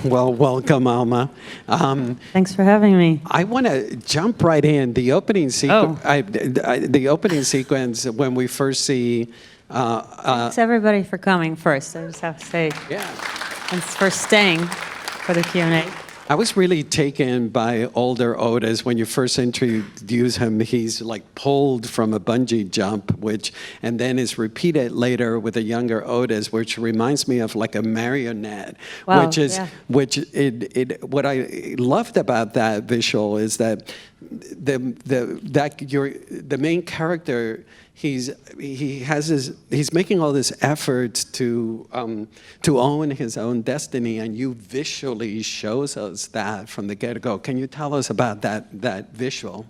Well, welcome, Alma. Thanks for having me. I want to jump right in. The opening the opening sequence when we first see. Thanks everybody for coming first. I just have to say, Yeah. and for staying for the Q&A. I was really taken by older Otis. When you first introduce him, he's like pulled from a bungee jump, and then is repeated later with a younger Otis, which reminds me of like a marionette. Wow, What I loved about that visual is that the main character, he's making all this effort to own his own destiny, and you visually shows us that from the get-go. Can you tell us about that visual?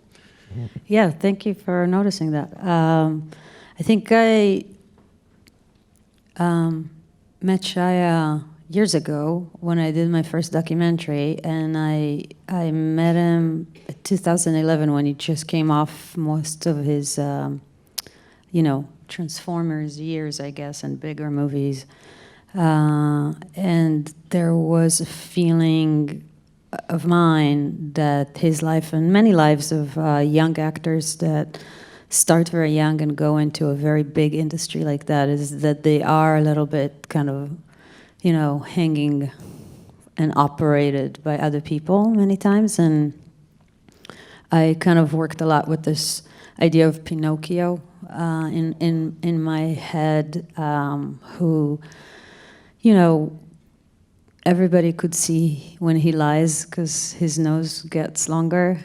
Yeah, thank you for noticing that. I think I met Shia years ago when I did my first documentary, and I met him in 2011 when he just came off most of his Transformers years, I guess, and bigger movies. And there was a feeling of mine that his life, and many lives of young actors that start very young and go into a very big industry like that, is that they are a little bit kind of, hanging and operated by other people many times. And I kind of worked a lot with this idea of Pinocchio in my head, who, everybody could see when he lies because his nose gets longer,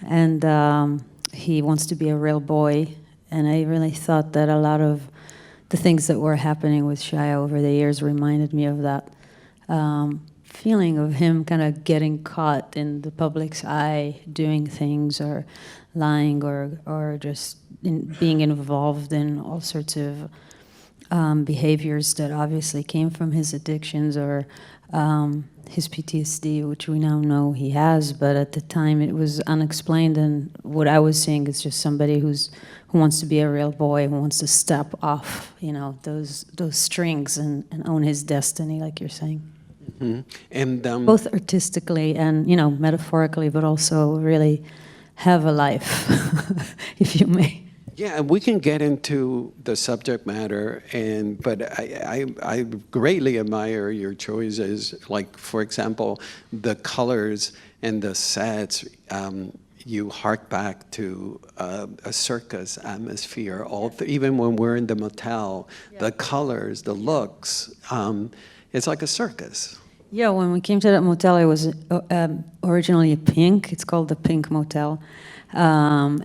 and he wants to be a real boy. And I really thought that a lot of the things that were happening with Shia over the years reminded me of that feeling of him kind of getting caught in the public's eye, doing things or lying or just being involved in all sorts of behaviors that obviously came from his addictions or his PTSD, which we now know he has, but at the time it was unexplained. And what I was seeing is just somebody who wants to be a real boy, who wants to step off, those strings and own his destiny, like you're saying. Mm-hmm. And both artistically and metaphorically, but also really have a life, if you may. Yeah, we can get into the subject matter, but I greatly admire your choices. Like, for example, the colors and the sets. You hark back to a circus atmosphere. Even when we're in the motel, the colors, the looks, it's like a circus. Yeah, when we came to that motel, it was originally a pink. It's called the Pink Motel. And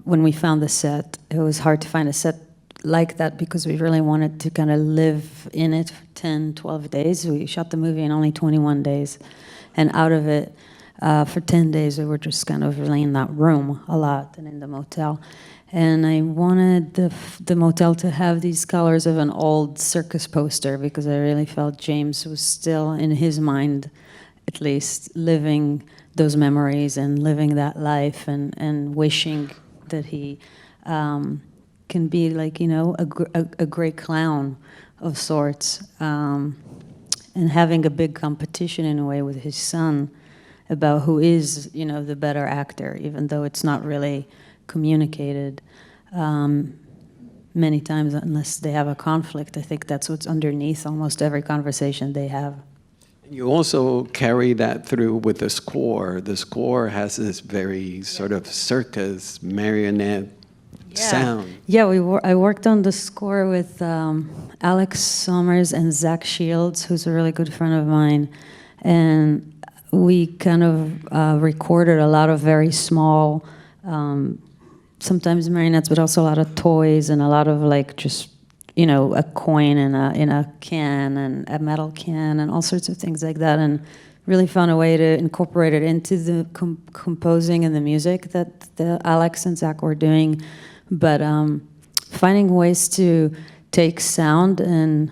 when we found the set, it was hard to find a set like that because we really wanted to kind of live in it for 10, 12 days. We shot the movie in only 21 days. And out of it, for 10 days, we were just kind of really in that room a lot and in the motel. And I wanted the motel to have these colors of an old circus poster because I really felt James was still, in his mind, at least, living those memories and living that life and wishing that he can be like, a great clown of sorts, and having a big competition in a way with his son about who is, the better actor, even though it's not really communicated many times unless they have a conflict. I think that's what's underneath almost every conversation they have. You also carry that through with the score. The score has this very sort of circus marionette sound. Yeah, I worked on the score with Alex Sommers and Zach Shields, who's a really good friend of mine. And we kind of recorded a lot of very small, sometimes marionettes, but also a lot of toys and a lot of like just, a coin in a can and a metal can and all sorts of things like that, and really found a way to incorporate it into the composing and the music that Alex and Zach were doing. But finding ways to take sound and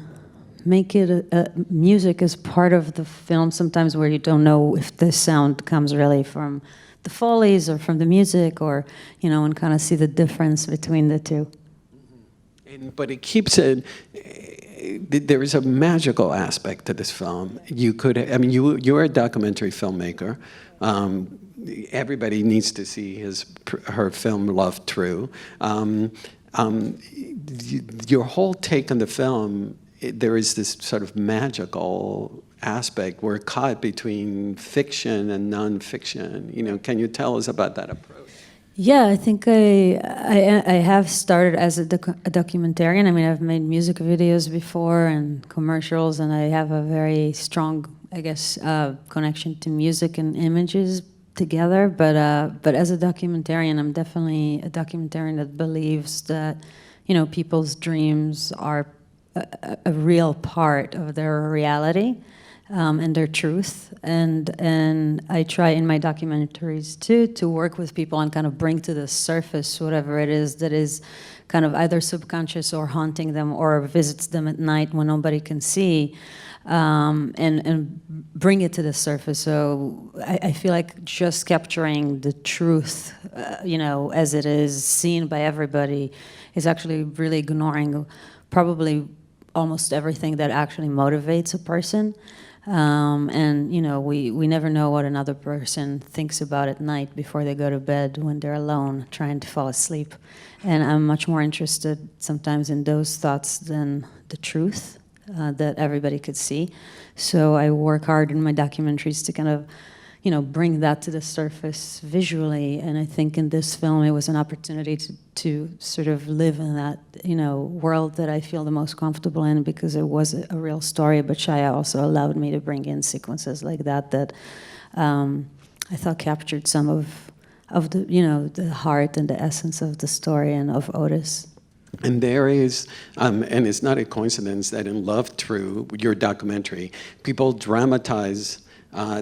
make it music as part of the film, sometimes where you don't know if the sound comes really from the Follies or from the music, or, and kind of see the difference between the two. But it keeps it, there is a magical aspect to this film. You could, I mean, you're a documentary filmmaker. Everybody needs to see her film Love True. Your whole take on the film, there is this sort of magical aspect. We're caught between fiction and nonfiction. You know, can you tell us about that approach? Yeah, I think I have started as a documentarian. I mean, I've made music videos before and commercials, and I have a very strong, I guess, connection to music and images together. But as a documentarian, I'm definitely a documentarian that believes that, you know, people's dreams are a real part of their reality. And their truth, and I try in my documentaries too to work with people and kind of bring to the surface whatever it is that is kind of either subconscious or haunting them or visits them at night when nobody can see, and bring it to the surface. So I feel like just capturing the truth, you know, as it is seen by everybody, is actually really ignoring probably almost everything that actually motivates a person. And, you know, we never know what another person thinks about at night before they go to bed when they're alone trying to fall asleep. And I'm much more interested sometimes in those thoughts than the truth that everybody could see. So I work hard in my documentaries to kind of, you know, bring that to the surface visually. And I think in this film it was an opportunity to sort of live in that, you know, world that I feel the most comfortable in, because it was a real story. But Shia also allowed me to bring in sequences like that I thought captured some of the, you know, the heart and the essence of the story and of Otis. And there is, and it's not a coincidence that in Love True, your documentary, people dramatize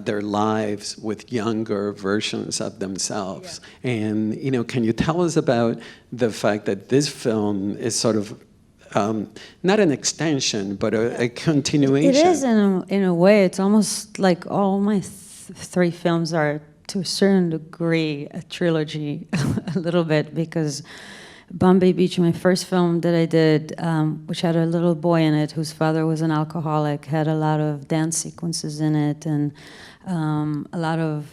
their lives with younger versions of themselves. Yeah. And, you know, can you tell us about the fact that this film is sort of not an extension, but a continuation? It is in a way. It's almost like all my three films are, to a certain degree, a trilogy, a little bit, because Bombay Beach, my first film that I did, which had a little boy in it whose father was an alcoholic, had a lot of dance sequences in it, and a lot of,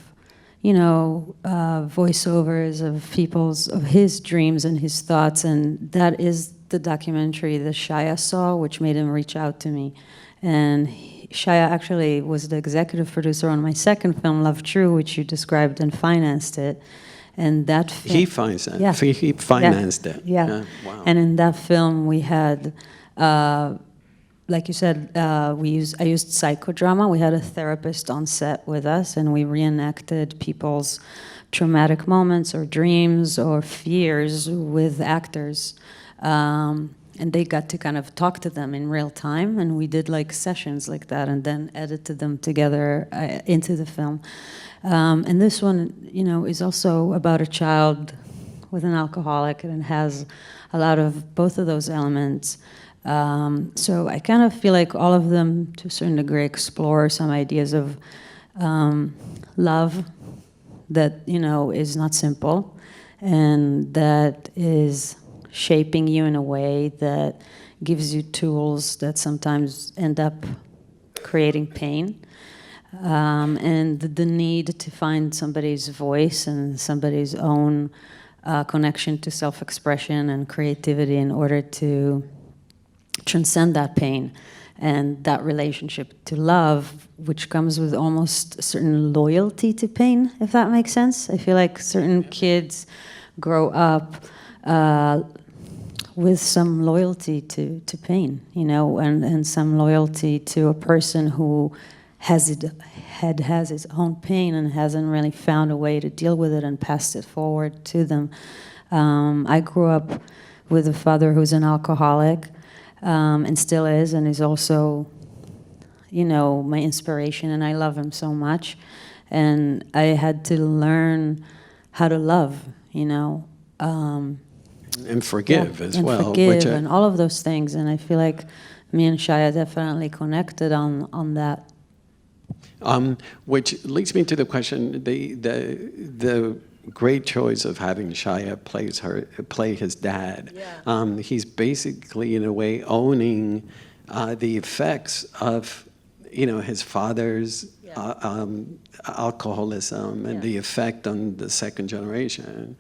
you know, voiceovers of his dreams and his thoughts, and that is the documentary that Shia saw, which made him reach out to me. And Shia actually was the executive producer on my second film, Love True, which you described, and financed it. And that he financed it. Yeah. He financed it. Yeah. Wow. And in that film, we had, like you said, I used psychodrama. We had a therapist on set with us, and we reenacted people's traumatic moments or dreams or fears with actors. And they got to kind of talk to them in real time, and we did like sessions like that, and then edited them together into the film. And this one, you know, is also about a child with an alcoholic, and it has a lot of both of those elements. So I kind of feel like all of them, to a certain degree, explore some ideas of love that, you know, is not simple, and that is shaping you in a way that gives you tools that sometimes end up creating pain. And the need to find somebody's voice and somebody's own connection to self-expression and creativity in order to transcend that pain and that relationship to love, which comes with almost a certain loyalty to pain, if that makes sense. I feel like certain kids grow up with some loyalty to pain, you know, and some loyalty to a person who has his own pain and hasn't really found a way to deal with it and passed it forward to them. I grew up with a father who's an alcoholic, and still is, and is also, you know, my inspiration, and I love him so much. And I had to learn how to love, you know. And forgive as and well. Forgive and all of those things. And I feel like me and Shia definitely connected on that. Which leads me to the question: the great choice of having Shia play his dad. Yeah. He's basically, in a way, owning the effects of, his father's alcoholism and the effect on the second generation.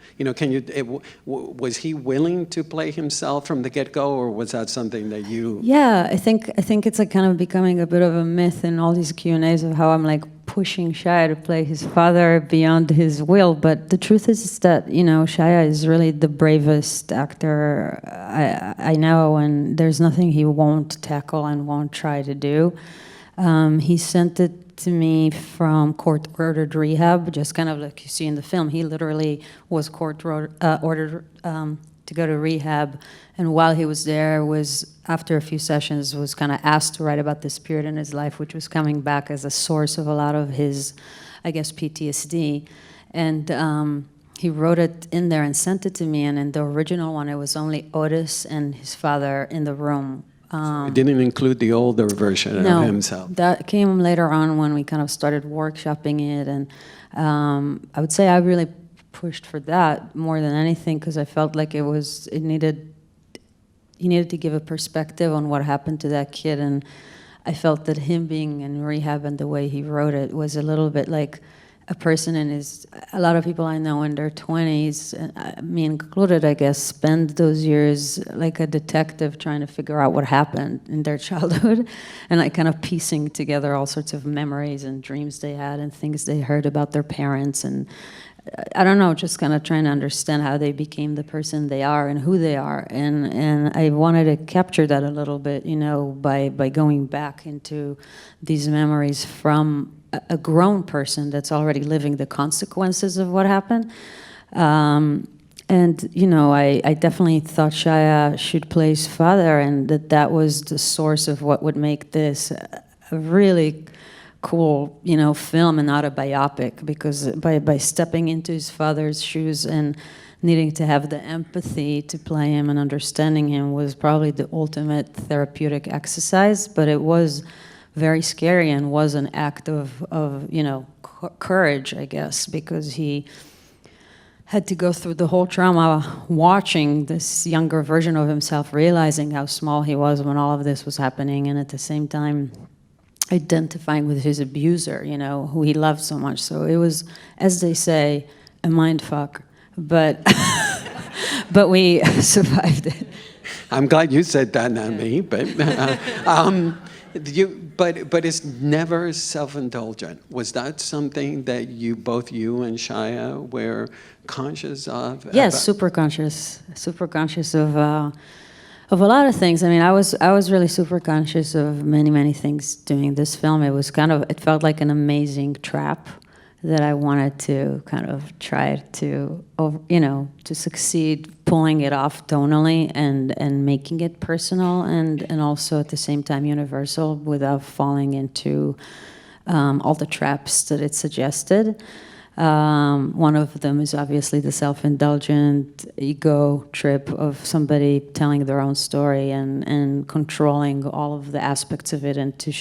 Was he willing to play himself from the get-go, or was that something that you? Yeah, I think it's like kind of becoming a bit of a myth in all these Q&As of how I'm like pushing Shia to play his father beyond his will. But the truth is that, Shia is really the bravest actor I know, and there's nothing he won't tackle and won't try to do. He sent it to me from court-ordered rehab, just kind of like you see in the film. He literally was court-ordered to go to rehab, and while he was there, after a few sessions, was kind of asked to write about this period in his life, which was coming back as a source of a lot of his, I guess, PTSD. And he wrote it in there and sent it to me, and in the original one, it was only Otis and his father in the room. It didn't include the older version of himself. That came later on when we kind of started workshopping it, and I would say I really pushed for that more than anything because I felt like he needed to give a perspective on what happened to that kid, and I felt that him being in rehab and the way he wrote it was a little bit like a person a lot of people I know in their 20s, me included, I guess, spend those years like a detective trying to figure out what happened in their childhood and like kind of piecing together all sorts of memories and dreams they had and things they heard about their parents, and I don't know, just kind of trying to understand how they became the person they are and who they are, and I wanted to capture that a little bit, by going back into these memories from a grown person that's already living the consequences of what happened. And, I definitely thought Shia should play his father, and that was the source of what would make this a really cool, film and not a biopic, because by stepping into his father's shoes and needing to have the empathy to play him and understanding him was probably the ultimate therapeutic exercise, but it was very scary and was an act of courage, I guess, because he had to go through the whole trauma watching this younger version of himself, realizing how small he was when all of this was happening, and at the same time identifying with his abuser, who he loved so much. So it was, as they say, a mind fuck, but but we survived it. I'm glad you said that, not me, but but it's never self-indulgent. Was that something that both you and Shia were conscious of? Yes, super conscious of a lot of things. I mean, I was really super conscious of many things doing this film. It felt like an amazing trap that I wanted to kind of try to, to succeed pulling it off tonally and making it personal and also at the same time universal without falling into all the traps that it suggested. One of them is obviously the self-indulgent ego trip of somebody telling their own story and controlling all of the aspects of it, and to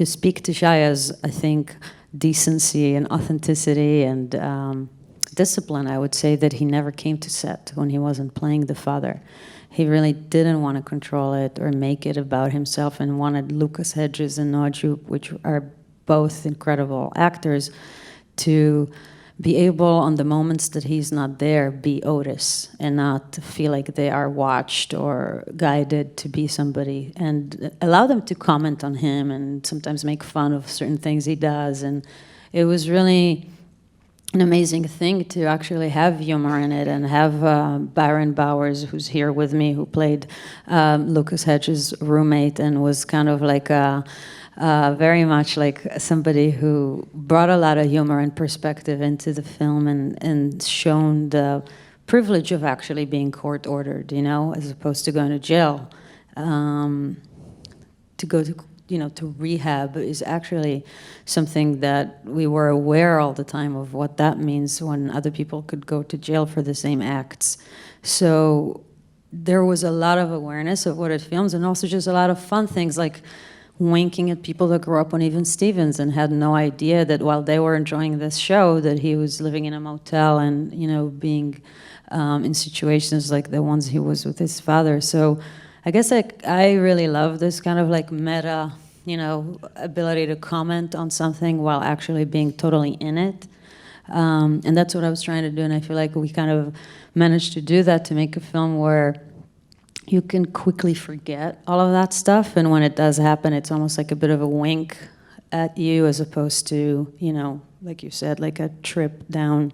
speak to Shia's, I think, decency and authenticity and discipline. I would say that he never came to set when he wasn't playing the father. He really didn't want to control it or make it about himself, and wanted Lucas Hedges and Noah Jupe, which are both incredible actors, to be able, on the moments that he's not there, be Otis and not feel like they are watched or guided to be somebody, and allow them to comment on him and sometimes make fun of certain things he does. And it was really an amazing thing to actually have humor in it, and have Byron Bowers, who's here with me, who played Lucas Hedges' roommate and was kind of like very much like somebody who brought a lot of humor and perspective into the film, and shown the privilege of actually being court-ordered, as opposed to going to jail. To go to rehab is actually something that we were aware all the time of what that means, when other people could go to jail for the same acts. So there was a lot of awareness of what it films, and also just a lot of fun things like winking at people that grew up on Even Stevens and had no idea that while they were enjoying this show, that he was living in a motel and being in situations like the ones he was with his father. So I guess I really love this kind of like meta, you know, ability to comment on something while actually being totally in it. And that's what I was trying to do, and I feel like we kind of managed to do that, to make a film where you can quickly forget all of that stuff, and when it does happen, it's almost like a bit of a wink at you, as opposed to, you know, like you said, like a trip down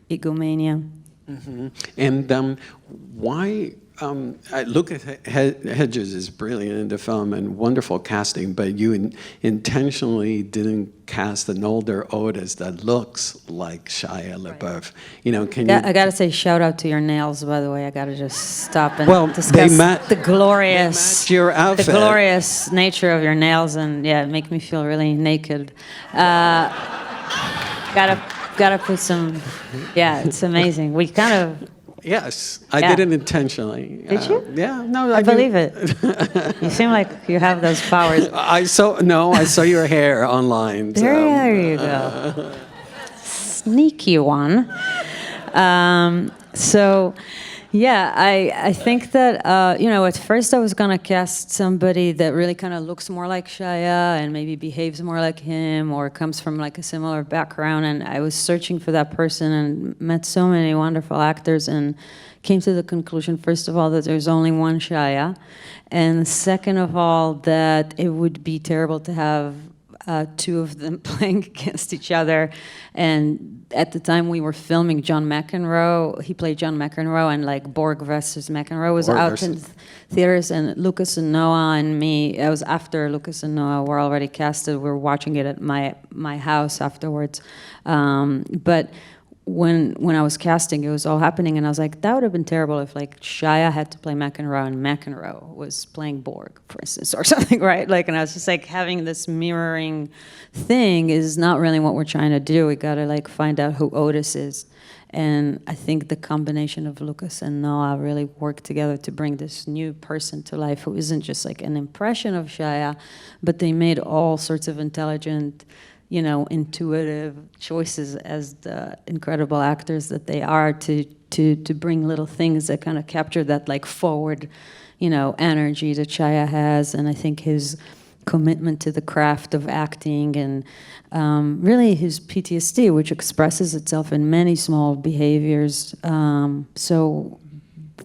egomania. Mm-hmm. And why? Lucas Hedges is brilliant in the film and wonderful casting, but you intentionally didn't cast an older Otis that looks like Shia LaBeouf. Right. You know, can you? I gotta say, shout out to your nails, by the way. I gotta just stop and discuss the glorious nature of your nails, and yeah, make me feel really naked. Gotta put some. Yeah, it's amazing. We kind of. Yes, I did it intentionally. Did you? Yeah, no, I believe it. You seem like you have those powers. I saw your hair online. There you go. Sneaky one. So, yeah, I think that, you know, at first I was going to cast somebody that really kind of looks more like Shia and maybe behaves more like him or comes from like a similar background. And I was searching for that person and met so many wonderful actors and came to the conclusion, first of all, that there's only one Shia. And second of all, that it would be terrible to have two of them playing against each other. And at the time we were filming John McEnroe, he played John McEnroe, and like Borg versus McEnroe was out in theaters, and Lucas and Noah and me, it was after Lucas and Noah were already casted. We were watching it at my house afterwards. But when I was casting, it was all happening, and I was like, that would have been terrible if like Shia had to play McEnroe and McEnroe was playing Borg, for instance, or something, right? Like, and I was just like, having this mirroring thing is not really what we're trying to do. We gotta like find out who Otis is. And I think the combination of Lucas and Noah really worked together to bring this new person to life who isn't just like an impression of Shia, but they made all sorts of intelligent, you know, intuitive choices as the incredible actors that they are to bring little things that kind of capture that like forward, you know, energy that Shia has. And I think his commitment to the craft of acting and really his PTSD, which expresses itself in many small behaviors. So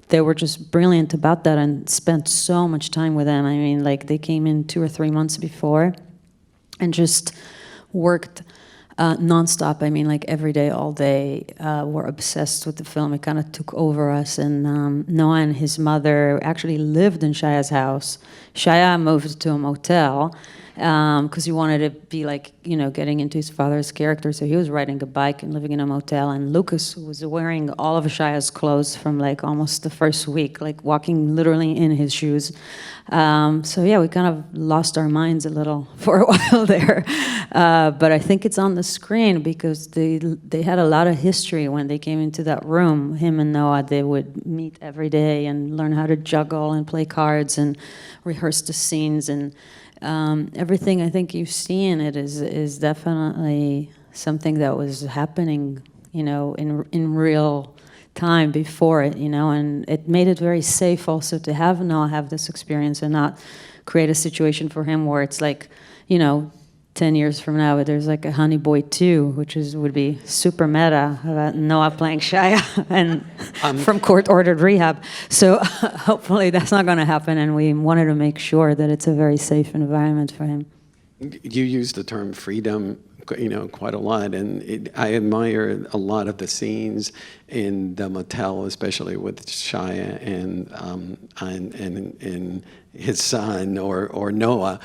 they were just brilliant about that and spent so much time with them. I mean, like they came in 2 or 3 months before and just worked nonstop. I mean, like every day, all day. We're obsessed with the film. It kind of took over us. And Noah and his mother actually lived in Shia's house. Shia moved to a motel because he wanted to be like, you know, getting into his father's character. So he was riding a bike and living in a motel. And Lucas was wearing all of Shia's clothes from like almost the first week, like walking literally in his shoes. So yeah, we kind of lost our minds a little for a while there. But I think it's on the screen because they had a lot of history when they came into that room. Him and Noah, they would meet every day and learn how to juggle and play cards and rehearse the scenes. And everything I think you see in it is definitely something that was happening, you know, in real time before it, you know, and it made it very safe also to have Noah have this experience and not create a situation for him where it's like, you know, 10 years from now, there's like a Honey Boy 2, which would be super meta about Noah playing Shia and from court-ordered rehab. So hopefully that's not going to happen, and we wanted to make sure that it's a very safe environment for him. You use the term freedom, you know, quite a lot, and I admire a lot of the scenes in the motel, especially with Shia and his son or Noah.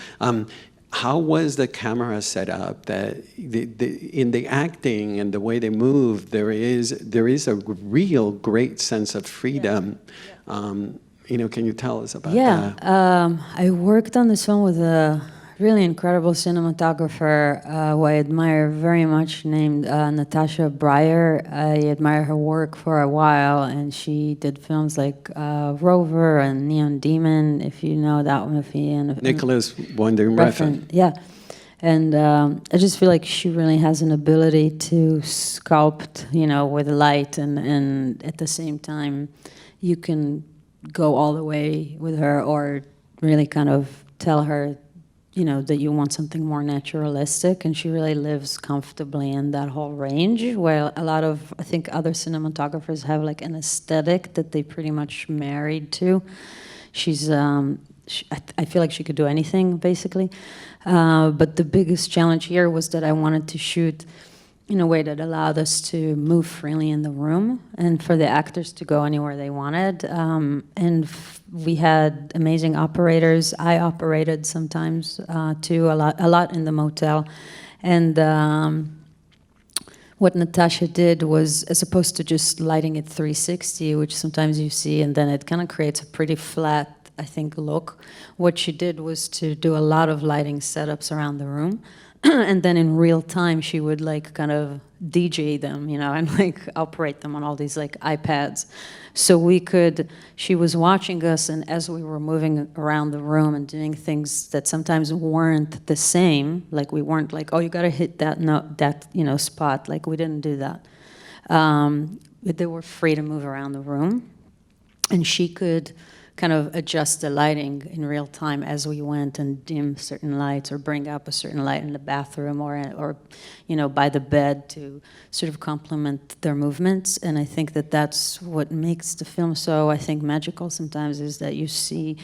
How was the camera set up? That in the acting and the way they move, there is a real great sense of freedom. Yeah. You know, can you tell us about that? Yeah, I worked on this film with a really incredible cinematographer who I admire very much, named Natasha Breyer. I admire her work for a while, and she did films like Rover and Neon Demon, if you know that movie. And Nicholas Winding Refn. Yeah. And I just feel like she really has an ability to sculpt, you know, with light, and at the same time, you can go all the way with her or really kind of tell her, you know, that you want something more naturalistic, and she really lives comfortably in that whole range, where a lot of, I think, other cinematographers have like an aesthetic that they pretty much married to. She's, I feel like she could do anything, basically. But the biggest challenge here was that I wanted to shoot in a way that allowed us to move freely in the room and for the actors to go anywhere they wanted. We had amazing operators. I operated sometimes too, a lot in the motel. And what Natasha did was, as opposed to just lighting it 360, which sometimes you see, and then it kind of creates a pretty flat, I think, look. What she did was to do a lot of lighting setups around the room. And then in real time, she would like kind of DJ them, you know, and like operate them on all these like iPads. So she was watching us, and as we were moving around the room and doing things that sometimes weren't the same, like we weren't like, oh, you gotta hit that note, that, you know, spot, like we didn't do that. But they were free to move around the room. And she could kind of adjust the lighting in real time as we went and dim certain lights or bring up a certain light in the bathroom or you know, by the bed to sort of complement their movements. And I think that that's what makes the film so, I think, magical sometimes, is that you see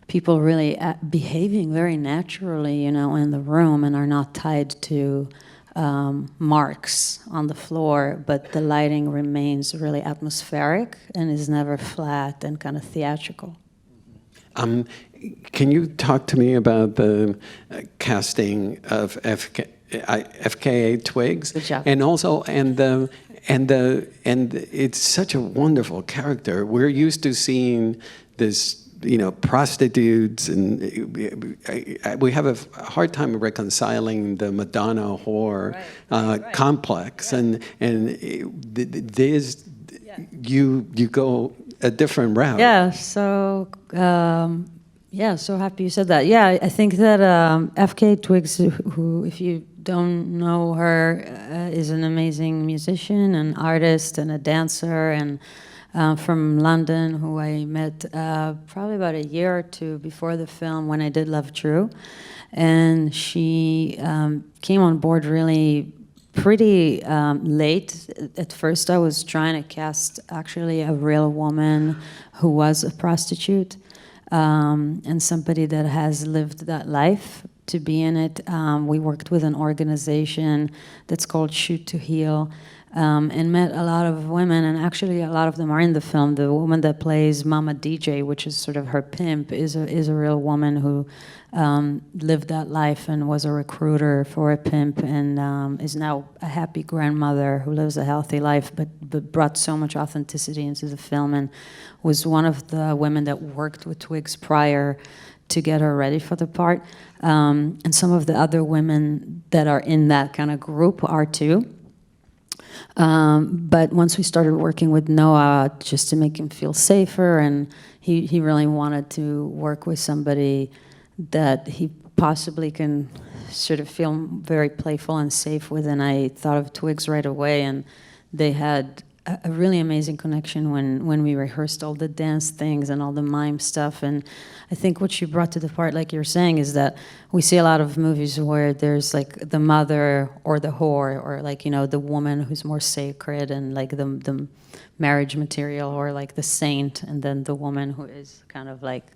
people really behaving very naturally, you know, in the room and are not tied to marks on the floor, but the lighting remains really atmospheric and is never flat and kind of theatrical. Can you talk to me about the casting of FKA Twigs? Good job. And also, and it's such a wonderful character. We're used to seeing this, you know, prostitutes, and we have a hard time reconciling the Madonna whore complex, and there's you go a different route. Yeah. So so happy you said that. Yeah, I think that FKA Twigs, who, if you don't know her, is an amazing musician, an artist, and a dancer, and from London, who I met probably about a year or two before the film when I did Love True. And she came on board really pretty late. At first I was trying to cast actually a real woman who was a prostitute and somebody that has lived that life to be in it. We worked with an organization that's called Shoot to Heal, and met a lot of women, and actually a lot of them are in the film. The woman that plays Mama DJ, which is sort of her pimp, is a real woman who lived that life and was a recruiter for a pimp, and is now a happy grandmother who lives a healthy life, but brought so much authenticity into the film, and was one of the women that worked with Twigs prior to get her ready for the part. And some of the other women that are in that kind of group are too. But once we started working with Noah, just to make him feel safer, and he really wanted to work with somebody that he possibly can sort of feel very playful and safe with, and I thought of Twigs right away, and they had a really amazing connection when we rehearsed all the dance things and all the mime stuff. And I think what she brought to the part, like you're saying, is that we see a lot of movies where there's like the mother or the whore, or like, you know, the woman who's more sacred and like the marriage material, or like the saint, and then the woman who is kind of like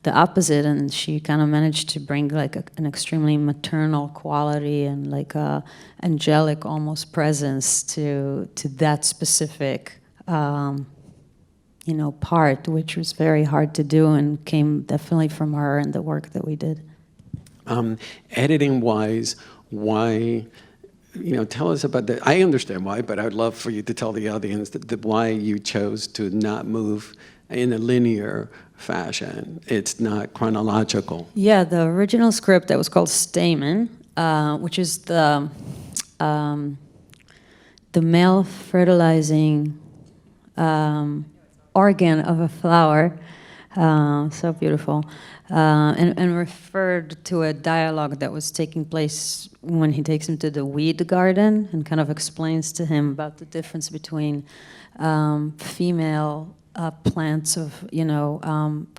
the opposite. And she kind of managed to bring like an extremely maternal quality and like a angelic almost presence to that specific you know, part, which was very hard to do and came definitely from her and the work that we did. Editing wise, why, you know, tell us about that. I understand why, but I'd love for you to tell the audience that why you chose to not move in a linear fashion. It's not chronological. Yeah, the original script that was called Stamen, which is the male fertilizing organ of a flower, so beautiful, and referred to a dialogue that was taking place when he takes him to the weed garden and kind of explains to him about the difference between female plants of,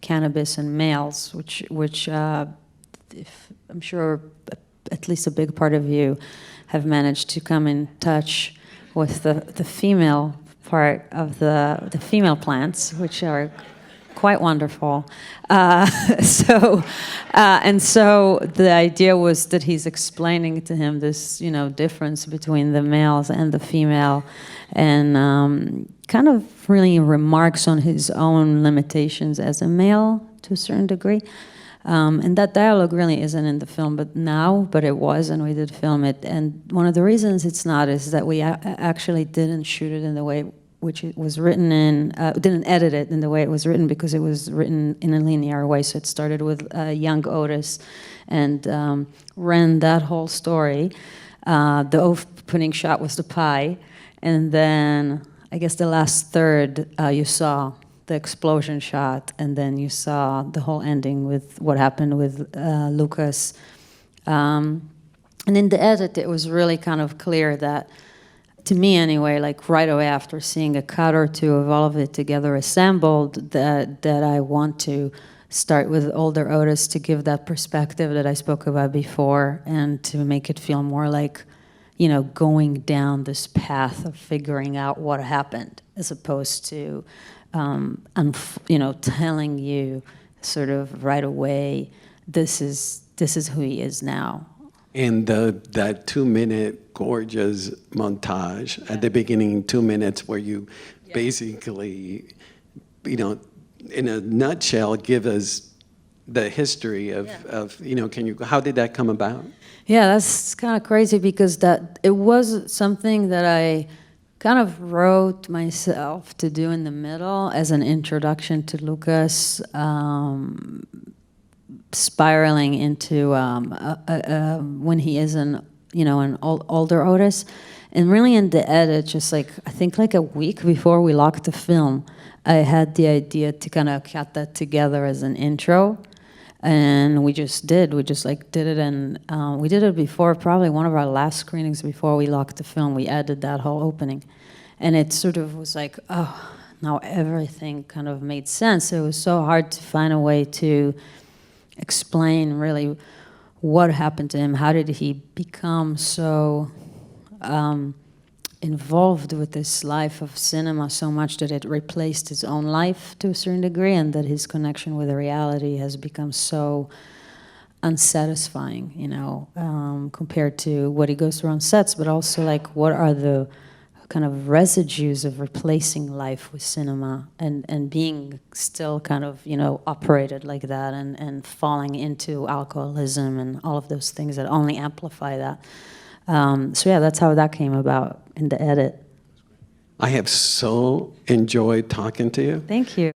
cannabis and males, which if, I'm sure at least a big part of you have managed to come in touch with the female part of the female plants, which are quite wonderful. So the idea was that he's explaining to him this, difference between the males and the female, and kind of really remarks on his own limitations as a male to a certain degree. And that dialogue really isn't in the film, but it was, and we did film it. And one of the reasons it's not is that we actually didn't shoot it in the way which it was written in, didn't edit it in the way it was written, because it was written in a linear way. So it started with young Otis and ran that whole story. The opening shot was the pie, and then I guess the last third you saw the explosion shot, and then you saw the whole ending with what happened with Lucas. And in the edit, it was really kind of clear that, to me anyway, like right away after seeing a cut or two of all of it together assembled, that I want to start with older Otis to give that perspective that I spoke about before, and to make it feel more like, going down this path of figuring out what happened, as opposed to, telling you sort of right away, this is who he is now. And that 2-minute gorgeous montage at the beginning, 2 minutes, where you basically, in a nutshell, give us the history of, how did that come about? Yeah, that's kind of crazy, because it was something that I kind of wrote myself to do in the middle as an introduction to Lucas, spiraling into when he is an older Otis. And really in the edit, just I think a week before we locked the film, I had the idea to kind of cut that together as an intro. And we just did it, and we did it before, probably one of our last screenings before we locked the film. We added that whole opening. And it sort of was now everything kind of made sense. It was so hard to find a way to explain really what happened to him. How did he become so involved with this life of cinema so much that it replaced his own life to a certain degree, and that his connection with the reality has become so unsatisfying, compared to what he goes through on sets, but also what are the kind of residues of replacing life with cinema, and being still kind of, operated like that, and falling into alcoholism and all of those things that only amplify that. So yeah, that's how that came about in the edit. I have so enjoyed talking to you. Thank you.